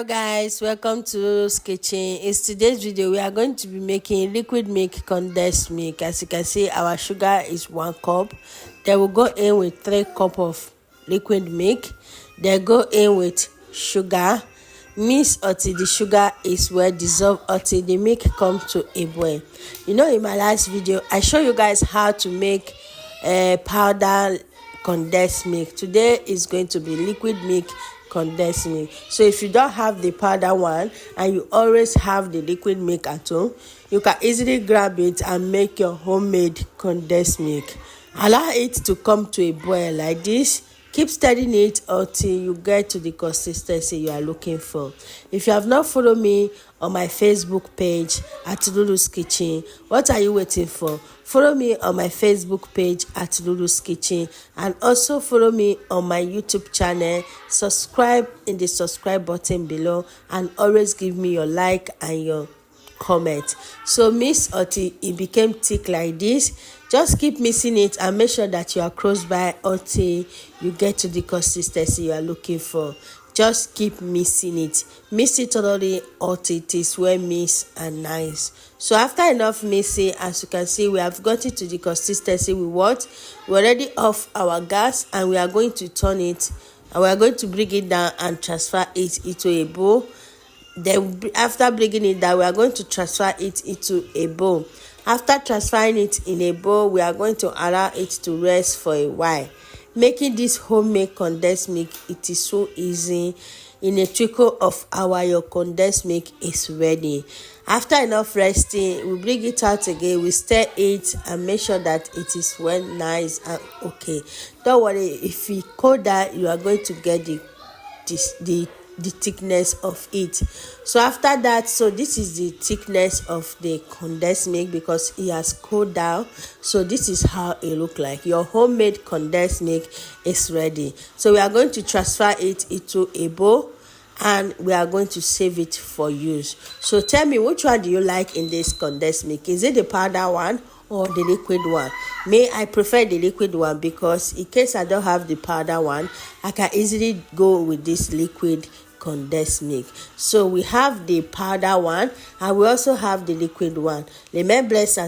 Hello guys, welcome to Lulu's Kitchen. In today's video we are going to be making liquid milk condensed milk. As you can see, our sugar is 1 cup. Then we'll go in with 3 cups of liquid milk. Then go in with sugar. Mix until the sugar is well dissolved, until the milk comes to a boil. You know, in my last video I show you guys how to make powder condensed milk. Today is going to be liquid milk condensed milk. So if you don't have the powder one and you always have the liquid milk at home, you can easily grab it and make your homemade condensed milk. Allow it to come to a boil like this. Keep stirring it until you get to the consistency you are looking for. If you have not followed me on my Facebook page at Lulu's Kitchen, what are you waiting for? Follow me on my Facebook page at Lulu's Kitchen, and also follow me on my YouTube channel. Subscribe in the subscribe button below, and always give me your like and your comment. So mix until it became thick like this. Just keep mixing it and make sure that you are close by until you get to the consistency you are looking for. Just keep mixing it. Mix it thoroughly until it is well mixed and nice. So after enough mixing, as you can see, we have got it to the consistency we want. We're already off our gas and we are going to turn it, and we are going to bring it down and transfer it into a bowl. Then after bringing it down, we are going to transfer it into a bowl. After transferring it in a bowl, we are going to allow it to rest for a while. Making this homemade condensed milk, it is so easy. In a trickle of hour, your condensed milk is ready. After enough resting, we bring it out again. We stir it and make sure that it is well nice and okay. Don't worry, if it cold down, you are going to get the thickness of it. So after that, so this is the thickness of the condensed milk because it has cooled down. So this is how it look like. Your homemade condensed milk is ready. So we are going to transfer it into a bowl and we are going to save it for use. So tell me, which one do you like in this condensed milk? Is it the powder one or the liquid one? I prefer the liquid one because in case I don't have the powder one, I can easily go with this liquid condensed milk. So we have the powder one and we also have the liquid one. Remain blessed.